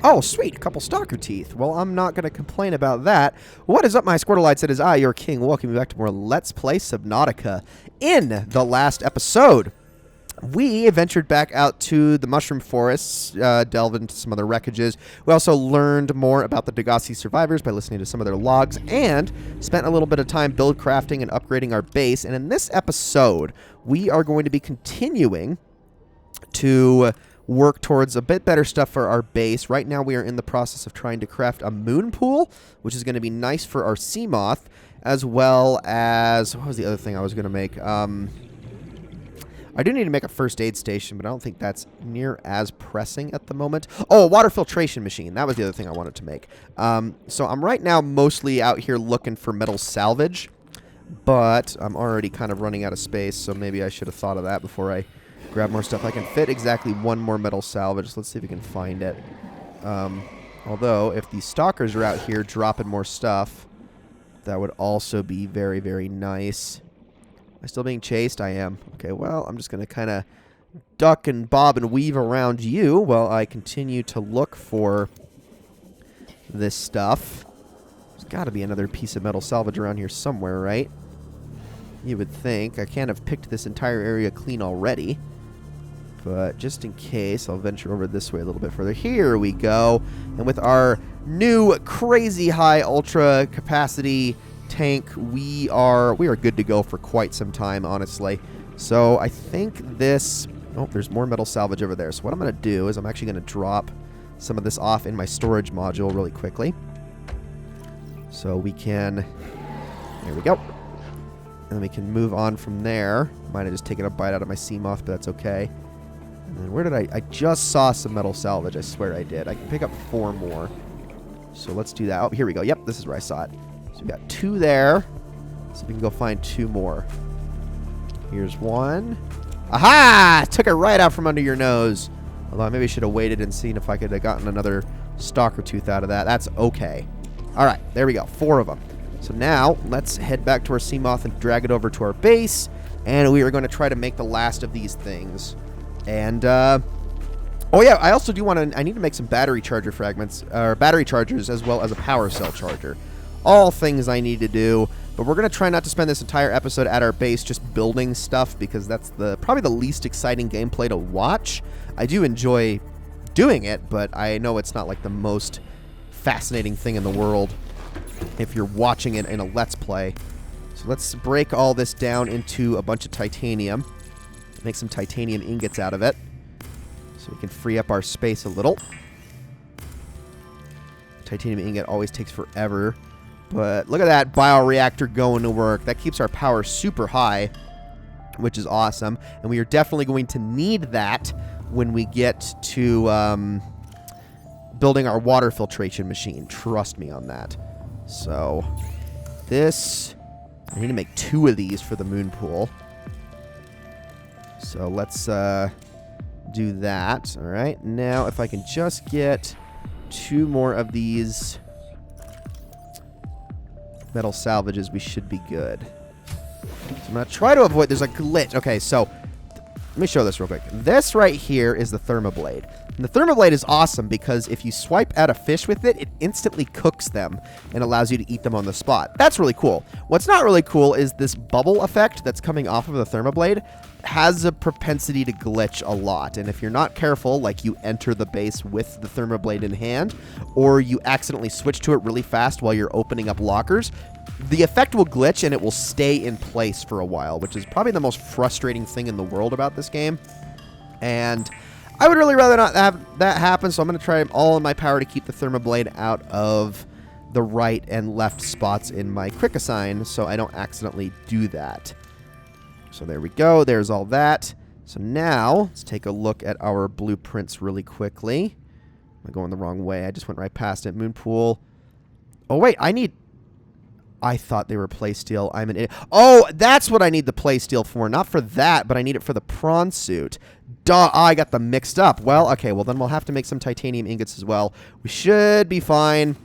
Oh, sweet. A couple stalker teeth. Well, I'm not going to complain about that. What is up, my Squirtleites? It is I, your king. Welcome you back to more Let's Play Subnautica. In the last episode, we ventured back out to the mushroom forests, delved into some other wreckages. We also learned more about the Degassi survivors by listening to some of their logs, and spent a little bit of time build crafting and upgrading our base. And in this episode, we are going to be continuing to work towards a bit better stuff for our base. Right now we are in the process of trying to craft a moon pool, which is going to be nice for our sea moth, as well as, what was the other thing I was going to make? I do need to make a first aid station, but I don't think that's near as pressing at the moment. Oh, a water filtration machine. That was the other thing I wanted to make. So I'm right now mostly out here looking for metal salvage, but I'm already kind of running out of space, so maybe I should have thought of that before I grab more stuff. I can fit exactly one more metal salvage. Let's see if we can find it. Although, if the stalkers are out here dropping more stuff, that would also be very, very nice. Am I still being chased? I am. Okay, well, I'm just going to kind of duck and bob and weave around you while I continue to look for this stuff. There's got to be another piece of metal salvage around here somewhere, right? You would think. I can't have picked this entire area clean already. But just in case, I'll venture over this way a little bit further. Here we go. And with our new crazy high ultra capacity tank, we are good to go for quite some time, honestly. So I think this... Oh, there's more metal salvage over there. So what I'm going to do is I'm actually going to drop some of this off in my storage module really quickly. So we can... There we go. And then we can move on from there. Might have just taken a bite out of my sea moth, but that's okay. And then where did I just saw some metal salvage. I swear I did. I can pick up 4 more. So let's do that. Oh, here we go. Yep, this is where I saw it. So we got 2 there. So we can go find 2 more. Here's 1. Aha! Took it right out from under your nose. Although I maybe should have waited and seen if I could have gotten another stalker tooth out of that. That's okay. All right, there we go. 4 of them. So now let's head back to our sea moth and drag it over to our base. And we are going to try to make the last of these things. And, oh yeah, I also do want to, I need to make some battery charger fragments, or battery chargers, as well as a power cell charger. All things I need to do, but we're going to try not to spend this entire episode at our base just building stuff, because that's probably the least exciting gameplay to watch. I do enjoy doing it, but I know it's not like the most fascinating thing in the world if you're watching it in a Let's Play. So let's break all this down into a bunch of titanium. Make some titanium ingots out of it, so we can free up our space a little. Titanium ingot always takes forever, but look at that bioreactor going to work. That keeps our power super high, which is awesome, and we are definitely going to need that when we get to building our water filtration machine. Trust me on that. So this, I need to make 2 of these for the moon pool. So let's do that. All right. Now, if I can just get 2 more of these metal salvages, we should be good. So I'm going to try to avoid... There's a glitch. Okay, so let me show this real quick. This right here is the Therma Blade. And the Therma Blade is awesome because if you swipe at a fish with it, it instantly cooks them and allows you to eat them on the spot. That's really cool. What's not really cool is this bubble effect that's coming off of the Therma Blade has a propensity to glitch a lot. And if you're not careful, like you enter the base with the Therma Blade in hand, or you accidentally switch to it really fast while you're opening up lockers, the effect will glitch and it will stay in place for a while, which is probably the most frustrating thing in the world about this game. And I would really rather not have that happen, so I'm going to try all in my power to keep the Therma Blade out of the right and left spots in my quick assign so I don't accidentally do that. So there we go. There's all that. So now let's take a look at our blueprints really quickly. Am I going the wrong way? I just went right past it. Moon pool. Oh, wait. I thought they were play steel. I'm an idiot. Oh, that's what I need the play steel for. Not for that, but I need it for the prawn suit. Duh, I got them mixed up. Well, okay, well then we'll have to make some titanium ingots as well. We should be fine.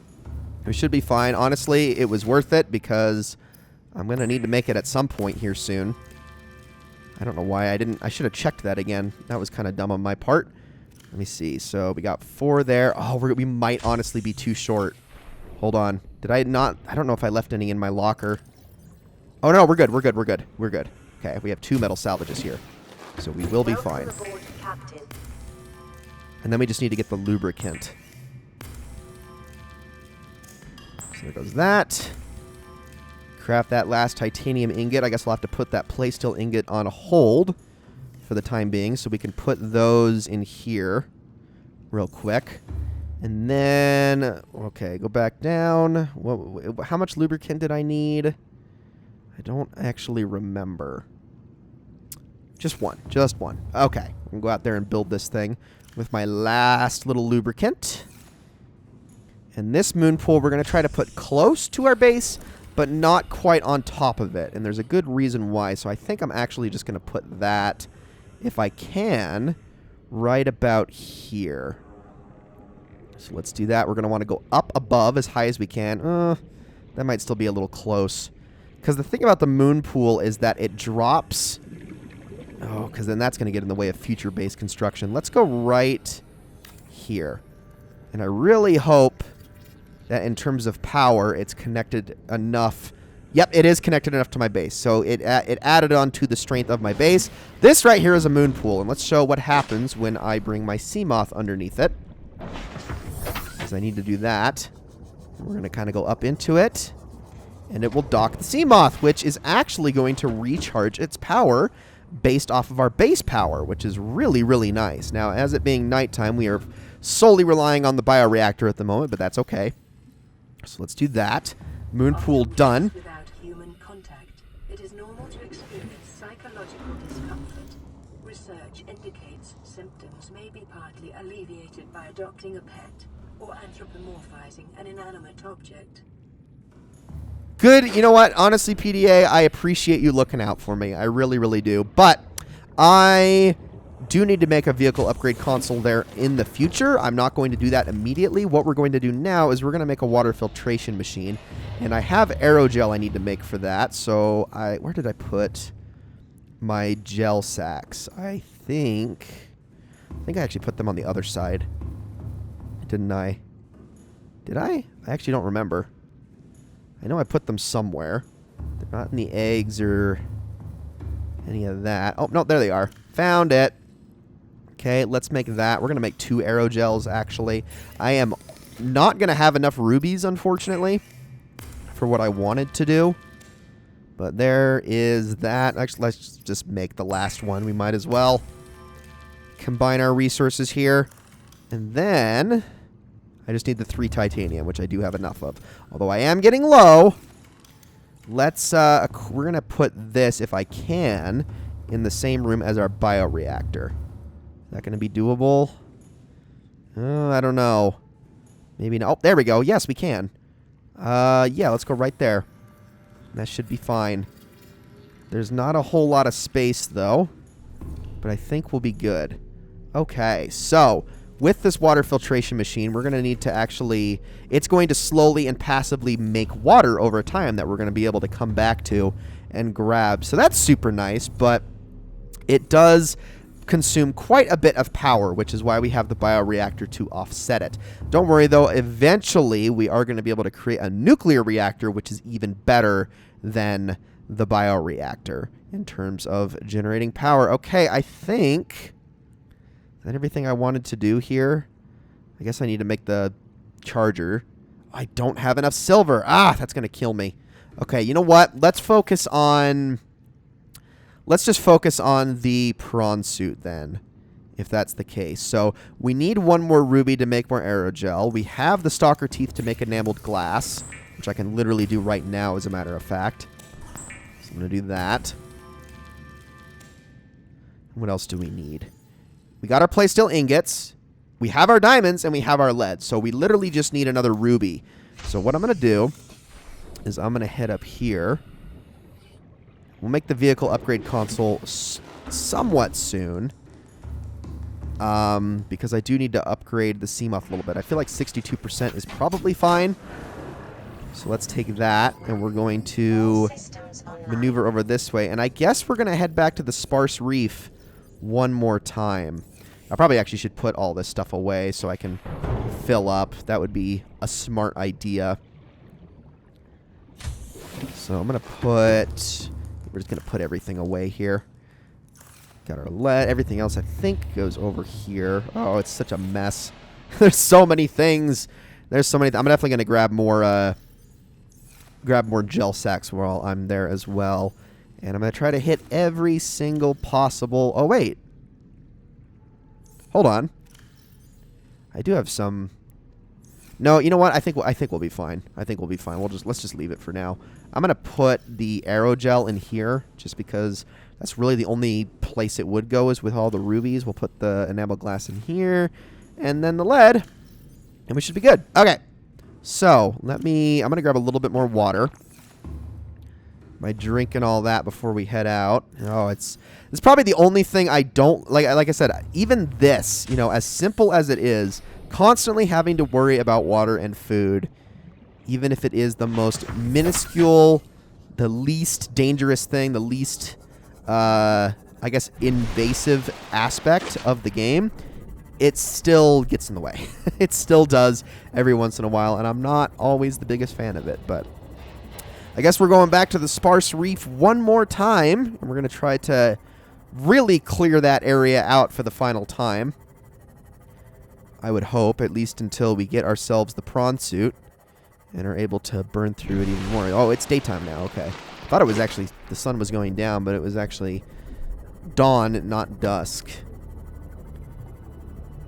We should be fine. Honestly, it was worth it because I'm going to need to make it at some point here soon. I don't know why I didn't. I should have checked that again. That was kind of dumb on my part. Let me see. So we got 4 there. Oh, we might honestly be too short. Hold on. Did I not? I don't know if I left any in my locker. Oh, no, we're good. We're good. We're good. We're good. Okay, we have 2 metal salvages here. So we will be fine. And then we just need to get the lubricant. So there goes that. Craft that last titanium ingot. I guess we'll have to put that playsteel ingot on hold for the time being, so we can put those in here real quick. And then, okay, go back down. How much lubricant did I need? I don't actually remember. Just one. Just one. Okay. I'm going to go out there and build this thing with my last little lubricant. And this moon pool we're going to try to put close to our base, but not quite on top of it. And there's a good reason why. So I think I'm actually just going to put that, if I can, right about here. So let's do that. We're going to want to go up above as high as we can. That might still be a little close. Because the thing about the moon pool is that it drops. Oh, because then that's going to get in the way of future base construction. Let's go right here. And I really hope that in terms of power, it's connected enough. Yep, it is connected enough to my base. So it added on to the strength of my base. This right here is a moon pool. And let's show what happens when I bring my sea moth underneath it. Because I need to do that. We're going to kind of go up into it. And it will dock the sea moth, which is actually going to recharge its power based off of our base power, which is really, really nice. Now, as it being nighttime, we are solely relying on the bioreactor at the moment, but that's okay. So let's do that. Moon pool done. Without human contact, it is normal to experience psychological discomfort. Research indicates symptoms may be partly alleviated by adopting a pet or anthropomorphizing an inanimate object. Good. You know what? Honestly, PDA, I appreciate you looking out for me. I really, really do. But I do need to make a vehicle upgrade console there in the future. I'm not going to do that immediately. What we're going to do now is we're going to make a water filtration machine. And I have aerogel I need to make for that. So where did I put my gel sacks? I think I actually put them on the other side. Didn't I? Did I? I actually don't remember. I know I put them somewhere. They're not in the eggs or any of that. Oh, no, there they are. Found it. Okay, let's make that. We're going to make 2 aerogels, actually. I am not going to have enough rubies, unfortunately, for what I wanted to do. But there is that. Actually, let's just make the last one. We might as well combine our resources here. And then I just need the 3 titanium, which I do have enough of. Although I am getting low. Let's, we're going to put this, if I can, in the same room as our bioreactor. Is that going to be doable? I don't know. Maybe not. Oh, there we go. Yes, we can. Yeah, let's go right there. That should be fine. There's not a whole lot of space, though. But I think we'll be good. Okay, so with this water filtration machine, we're going to need to actually, it's going to slowly and passively make water over time that we're going to be able to come back to and grab. So that's super nice, but it does consume quite a bit of power, which is why we have the bioreactor to offset it. Don't worry, though. Eventually, we are going to be able to create a nuclear reactor, which is even better than the bioreactor in terms of generating power. Okay, I think that everything I wanted to do here. I guess I need to make the charger. I don't have enough silver. Ah, that's going to kill me. Okay, you know what? Let's focus on... Let's just focus on the prawn suit then, if that's the case. So we need 1 more ruby to make more aerogel. We have the stalker teeth to make enameled glass, which I can literally do right now, as a matter of fact. So I'm going to do that. What else do we need? We got our playsteel ingots. We have our diamonds, and we have our lead. So we literally just need another ruby. So what I'm going to do is I'm going to head up here. We'll make the vehicle upgrade console somewhat soon. Because I do need to upgrade the Seamoth a little bit. I feel like 62% is probably fine. So let's take that, and we're going to maneuver over this way. And I guess we're going to head back to the Sparse Reef one more time. I probably actually should put all this stuff away so I can fill up. That would be a smart idea. So I'm going to put... We're just going to put everything away here. Got our lead. Everything else, I think, goes over here. Oh, it's such a mess. There's so many things. There's so many... I'm definitely going to grab more gel sacks while I'm there as well. And I'm going to try to hit every single possible... Oh, wait. Hold on. I do have some... No, you know what? I think we'll be fine. I think we'll be fine. Let's just leave it for now. I'm going to put the aerogel in here just because that's really the only place it would go is with all the rubies. We'll put the enamel glass in here and then the lead and we should be good. Okay. So, I'm going to grab a little bit more water. My drink and all that before we head out. Oh, it's probably the only thing I don't like I said, even this, you know, as simple as it is, constantly having to worry about water and food, even if it is the most minuscule, the least dangerous thing, the least I guess invasive aspect of the game, it still gets in the way. It still does every once in a while, and I'm not always the biggest fan of it, but I guess we're going back to the sparse reef one more time, and we're going to try to really clear that area out for the final time. I would hope, at least until we get ourselves the prawn suit and are able to burn through it even more. Oh, it's daytime now. Okay. I thought it was actually, the sun was going down, but it was actually dawn, not dusk.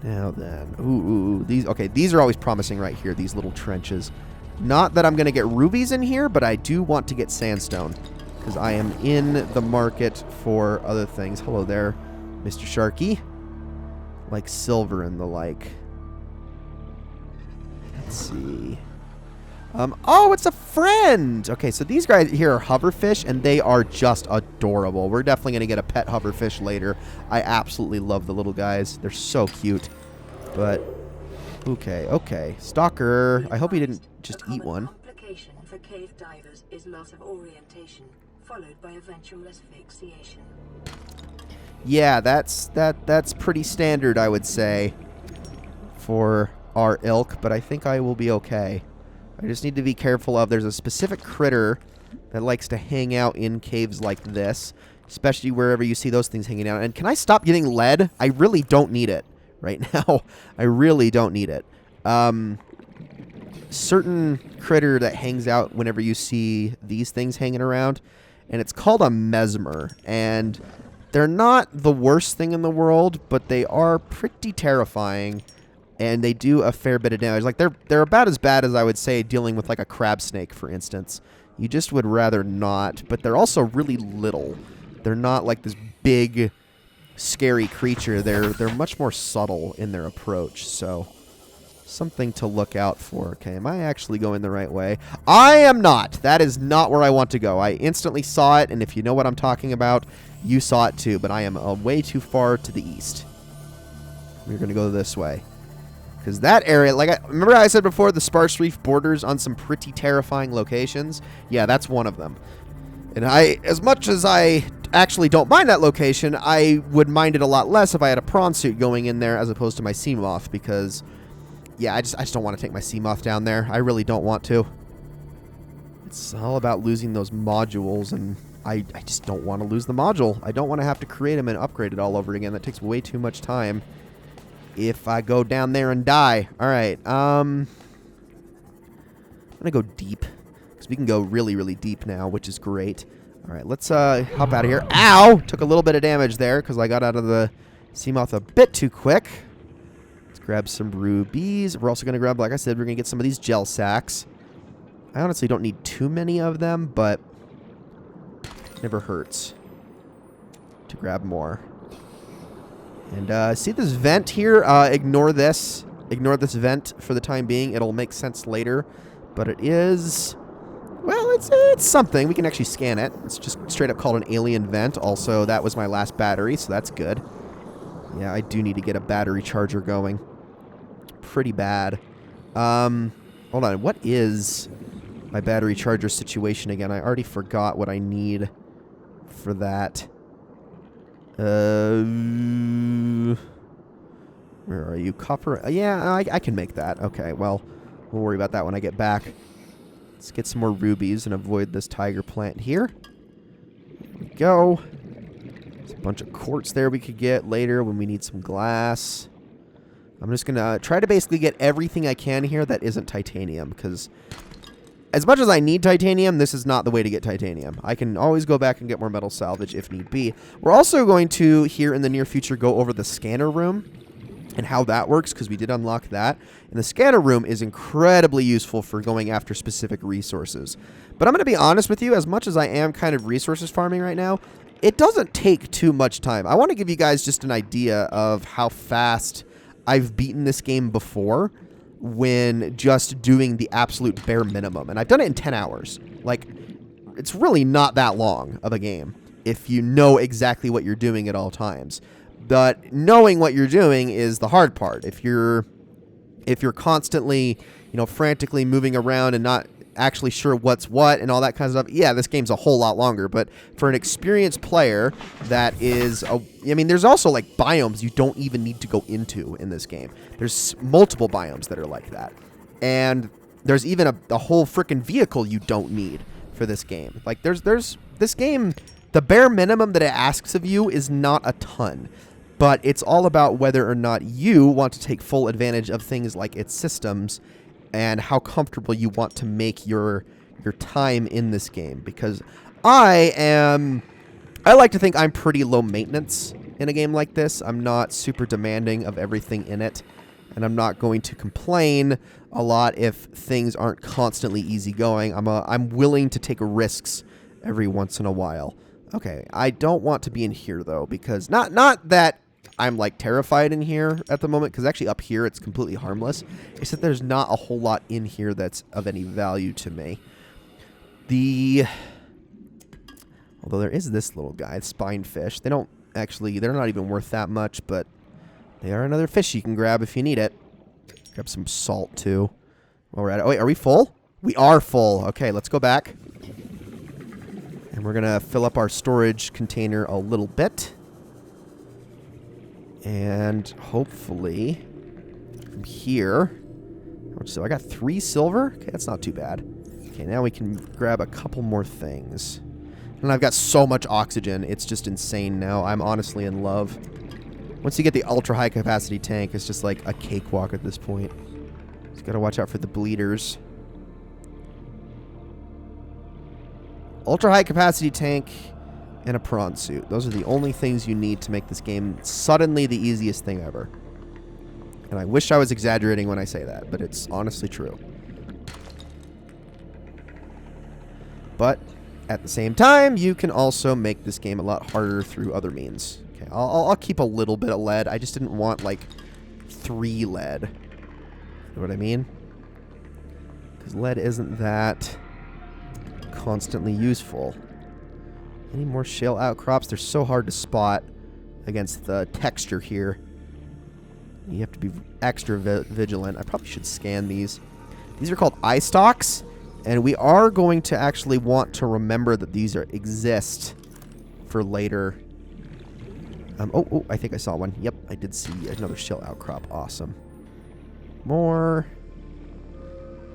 Now then. Ooh. These are always promising right here, these little trenches. Not that I'm going to get rubies in here, but I do want to get sandstone because I am in the market for other things. Hello there, Mr. Sharky. Like silver and the like. Let's see. Oh, it's a friend! Okay, so these guys here are hoverfish, and they are just adorable. We're definitely going to get a pet hoverfish later. I absolutely love the little guys. They're so cute. But, okay. Stalker. I hope he didn't just eat one. Complication for cave divers is loss of orientation, followed by eventual asphyxiation. Yeah, that's pretty standard, I would say, for our ilk, but I think I will be okay. I just need to be careful of, there's a specific critter that likes to hang out in caves like this, especially wherever you see those things hanging out. And can I stop getting lead? I really don't need it right now. I really don't need it. Certain critter that hangs out whenever you see these things hanging around, and it's called a Mesmer, and they're not the worst thing in the world, but they are pretty terrifying. And they do a fair bit of damage. Like, they're about as bad as I would say dealing with, like, a crab snake, for instance. You just would rather not. But they're also really little. They're not, like, this big, scary creature. They're much more subtle in their approach. So, something to look out for. Okay, am I actually going the right way? I am not. That is not where I want to go. I instantly saw it, and if you know what I'm talking about, you saw it too. But I am way too far to the east. We're going to go this way. Because that area, like, remember I said before, the sparse reef borders on some pretty terrifying locations? Yeah, that's one of them. And as much as I actually don't mind that location, I would mind it a lot less if I had a prawn suit going in there as opposed to my sea moth, because, yeah, I just don't want to take my sea moth down there. I really don't want to. It's all about losing those modules, and I just don't want to lose the module. I don't want to have to create them and upgrade it all over again. That takes way too much time. If I go down there and die. Alright, I'm gonna go deep. Because we can go really, really deep now, which is great. Alright, let's hop out of here. Ow! Took a little bit of damage there, because I got out of the Seamoth a bit too quick. Let's grab some rubies. We're also gonna grab, like I said, we're gonna get some of these gel sacks. I honestly don't need too many of them, but it never hurts to grab more. And see this vent here? Ignore this. Ignore this vent for the time being. It'll make sense later. But it is... Well, it's something. We can actually scan it. It's just straight up called an alien vent. Also, that was my last battery, so that's good. Yeah, I do need to get a battery charger going. Pretty bad. Hold on. What is my battery charger situation again? I already forgot what I need for that. Where are you? Copper? Yeah, I can make that. Okay, well, we'll worry about that when I get back. Let's get some more rubies and avoid this tiger plant here. There we go. There's a bunch of quartz there we could get later when we need some glass. I'm just going to try to basically get everything I can here that isn't titanium, because as much as I need titanium, this is not the way to get titanium. I can always go back and get more metal salvage if need be. We're also going to, here in the near future, go over the scanner room and how that works, because we did unlock that. And the scanner room is incredibly useful for going after specific resources. But I'm going to be honest with you, as much as I am kind of resources farming right now, it doesn't take too much time. I want to give you guys just an idea of how fast I've beaten this game before when just doing the absolute bare minimum. And I've done it in 10 hours. Like, it's really not that long of a game if you know exactly what you're doing at all times. But knowing what you're doing is the hard part. If you're constantly, frantically moving around and not actually sure what's what and all that kind of stuff, yeah, this game's a whole lot longer. But for an experienced player, that is there's also like biomes you don't even need to go into in this game. There's multiple biomes that are like that. And there's even a whole freaking vehicle you don't need for this game. Like there's this game, the bare minimum that it asks of you is not a ton. But it's all about whether or not you want to take full advantage of things like its systems and how comfortable you want to make your time in this game. Because I like to think I'm pretty low maintenance in a game like this. I'm not super demanding of everything in it, and I'm not going to complain a lot if things aren't constantly easygoing. I'm willing to take risks every once in a while. Okay, I don't want to be in here though, because not that I'm like terrified in here at the moment, because actually up here it's completely harmless. It's that there's not a whole lot in here that's of any value to me. Although there is this little guy, spine fish. They're not even worth that much, but they are another fish you can grab if you need it. Grab some salt too while we're at it. Oh wait, are we full? We are full. Okay, let's go back. And we're gonna fill up our storage container a little bit. And hopefully from here, so I got 3 silver. Okay, that's not too bad. Okay, now we can grab a couple more things. And I've got so much oxygen. It's just insane now. I'm honestly in love. Once you get the ultra high capacity tank, it's just like a cakewalk at this point. Just gotta watch out for the bleeders. Ultra high capacity tank and a prawn suit. Those are the only things you need to make this game suddenly the easiest thing ever. And I wish I was exaggerating when I say that, but it's honestly true. But at the same time, you can also make this game a lot harder through other means. Okay, I'll keep a little bit of lead. I just didn't want like 3 lead. You know what I mean? Because lead isn't that constantly useful. Any more shale outcrops? They're so hard to spot against the texture here. You have to be extra vigilant. I probably should scan these. These are called eye stalks, and we are going to actually want to remember that these exist for later. Oh, I think I saw one. Yep, I did see another shale outcrop. Awesome. More.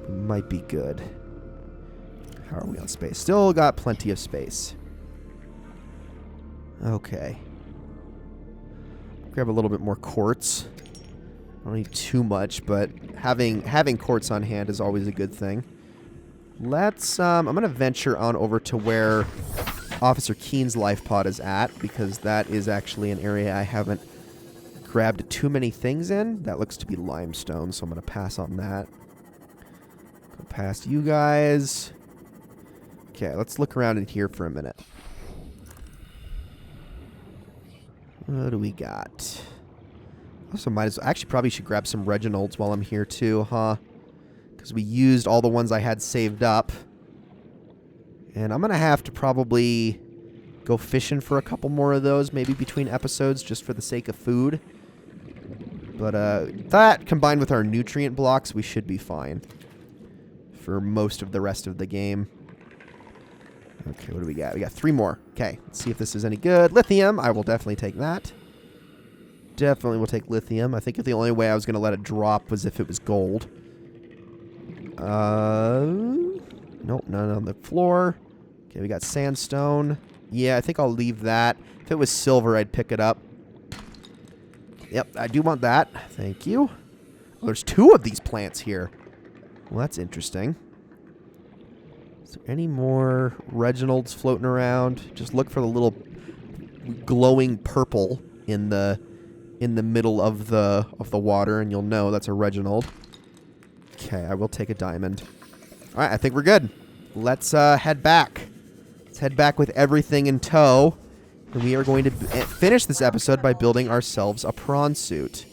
Might be good. How are we on space? Still got plenty of space. Okay. Grab a little bit more quartz. I don't need too much, but having quartz on hand is always a good thing. Let's, I'm going to venture on over to where Officer Keen's life pod is at, because that is actually an area I haven't grabbed too many things in. That looks to be limestone, so I'm going to pass on that. Go past you guys. Okay, let's look around in here for a minute. What do we got? Also, actually probably should grab some Reginald's while I'm here too, huh? Because we used all the ones I had saved up. And I'm going to have to probably go fishing for a couple more of those, maybe between episodes, just for the sake of food. But that, combined with our nutrient blocks, we should be fine for most of the rest of the game. Okay, what do we got? We got 3 more. Okay, let's see if this is any good. Lithium, I will definitely take that. definitely will take lithium. I think the only way I was going to let it drop was if it was gold. Nope, none on the floor. Okay, we got sandstone. Yeah, I think I'll leave that. If it was silver, I'd pick it up. Yep, I do want that. Thank you. Oh, there's 2 of these plants here. Well, that's interesting. Is there any more Reginalds floating around? Just look for the little glowing purple in the middle of the water, and you'll know that's a Reginald. Okay, I will take a diamond. All right, I think we're good. Let's head back. Let's head back with everything in tow. And we are going to finish this episode by building ourselves a prawn suit.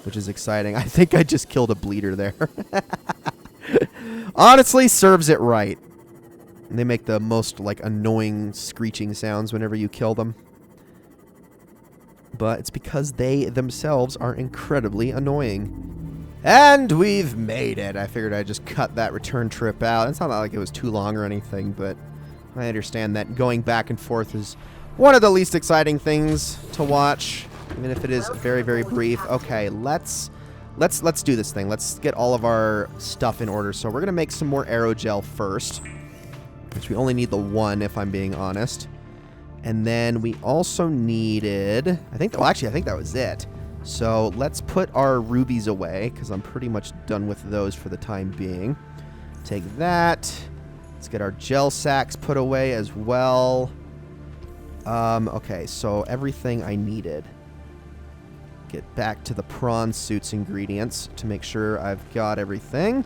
Which is exciting. I think I just killed a bleeder there. Honestly, serves it right. And they make the most, like, annoying screeching sounds whenever you kill them. But it's because they themselves are incredibly annoying. And we've made it. I figured I'd just cut that return trip out. It's not like it was too long or anything, but I understand that going back and forth is one of the least exciting things to watch, even if it is very, very brief. Okay, let's do this thing. Let's get all of our stuff in order. So we're gonna make some more aerogel first, which we only need the 1, if I'm being honest. And then we also needed, I think that was it. So let's put our rubies away, because I'm pretty much done with those for the time being. Take that. Let's get our gel sacks put away as well. Okay, so everything I needed. Get back to the prawn suits ingredients to make sure I've got everything.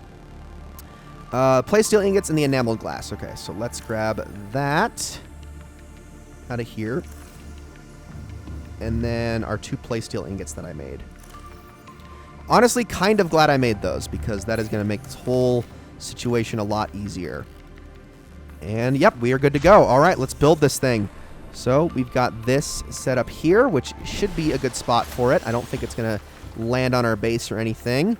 Plate steel ingots and the enameled glass. Okay, so let's grab that out of here. And then our 2 plate steel ingots that I made. Honestly, kind of glad I made those, because that is going to make this whole situation a lot easier. And yep, we are good to go. All right, let's build this thing. So we've got this set up here, which should be a good spot for it. I don't think it's going to land on our base or anything.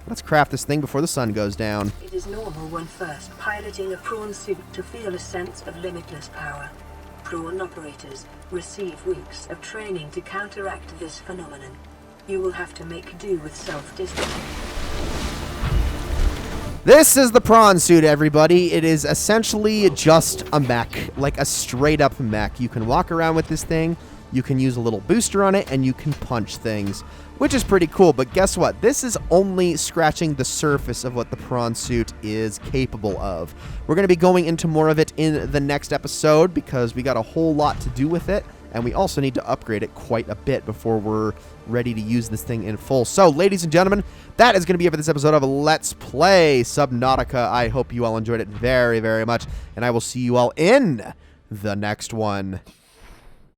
Let's craft this thing before the sun goes down. It is normal when first piloting a prawn suit to feel a sense of limitless power. Prawn operators receive weeks of training to counteract this phenomenon. You will have to make do with self-discipline. This is the prawn suit, everybody. It is essentially just a mech, like a straight-up mech. You can walk around with this thing, you can use a little booster on it, and you can punch things, which is pretty cool. But guess what? This is only scratching the surface of what the prawn suit is capable of. We're going to be going into more of it in the next episode, because we got a whole lot to do with it, and we also need to upgrade it quite a bit before we're ready to use this thing in full. So, ladies and gentlemen, that is going to be it for this episode of Let's Play Subnautica. I hope you all enjoyed it very, very much, and I will see you all in the next one.